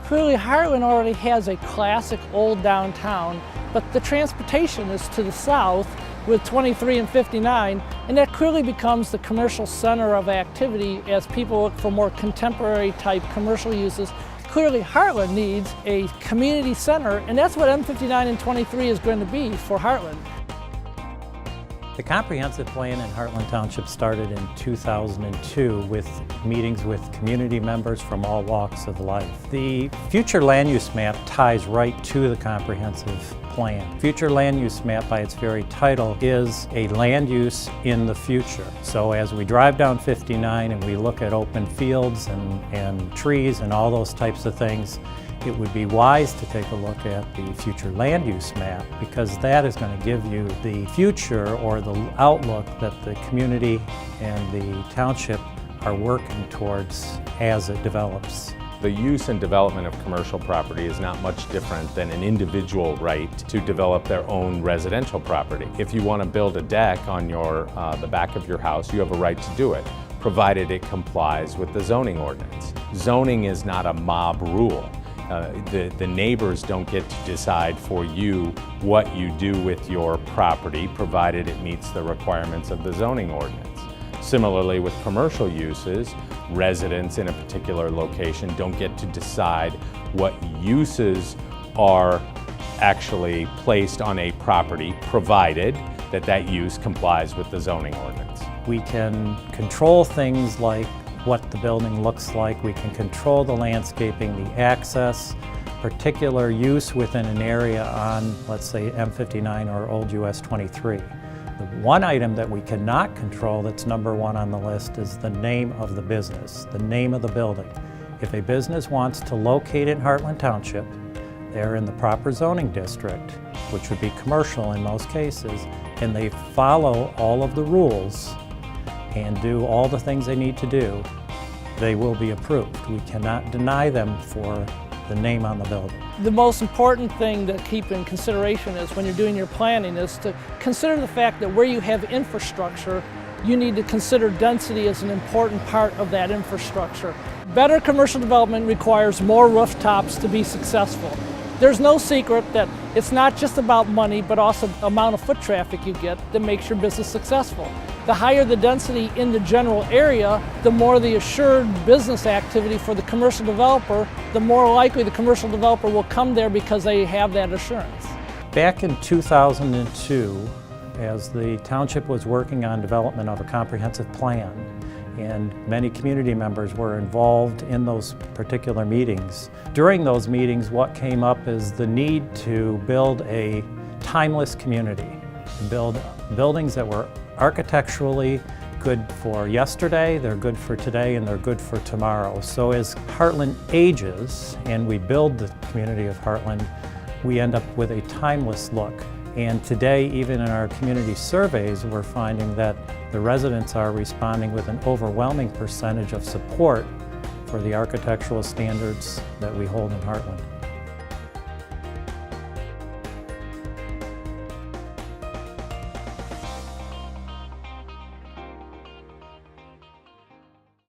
Clearly, Hartland already has a classic old downtown, but the transportation is to the south with 23 and 59, and that clearly becomes the commercial center of activity as people look for more contemporary type commercial uses. Clearly, Hartland needs a community center, and that's what M59 and 23 is going to be for Hartland. The comprehensive plan in Hartland Township started in 2002 with meetings with community members from all walks of life. The future land use map ties right to the comprehensive plan. Future land use map, by its very title, is a land use in the future. So as we drive down 59 and we look at open fields and trees and all those types of things, it would be wise to take a look at the future land use map, because that is going to give you the future or the outlook that the community and the township are working towards as it develops. The use and development of commercial property is not much different than an individual right to develop their own residential property. If you want to build a deck on the back of your house, you have a right to do it, provided it complies with the zoning ordinance. Zoning is not a mob rule. The neighbors don't get to decide for you what you do with your property, provided it meets the requirements of the zoning ordinance. Similarly, with commercial uses, residents in a particular location don't get to decide what uses are actually placed on a property, provided that that use complies with the zoning ordinance. We can control things like what the building looks like. We can control the landscaping, the access, particular use within an area on, let's say, M59 or Old US 23. The one item that we cannot control that's number one on the list is the name of the business, the name of the building. If a business wants to locate in Hartland Township, they're in the proper zoning district, which would be commercial in most cases, and they follow all of the rules and do all the things they need to do, they will be approved. We cannot deny them for the name on the building. The most important thing to keep in consideration is when you're doing your planning is to consider the fact that where you have infrastructure, you need to consider density as an important part of that infrastructure. Better commercial development requires more rooftops to be successful. There's no secret that it's not just about money, but also the amount of foot traffic you get that makes your business successful. The higher the density in the general area, the more the assured business activity for the commercial developer, the more likely the commercial developer will come there because they have that assurance. Back in 2002, as the township was working on development of a comprehensive plan, and many community members were involved in those particular meetings. During those meetings, what came up is the need to build a timeless community, build buildings that were architecturally good for yesterday, they're good for today, and they're good for tomorrow. So as Hartland ages and we build the community of Hartland, we end up with a timeless look. And today, even in our community surveys, we're finding that the residents are responding with an overwhelming percentage of support for the architectural standards that we hold in Hartland.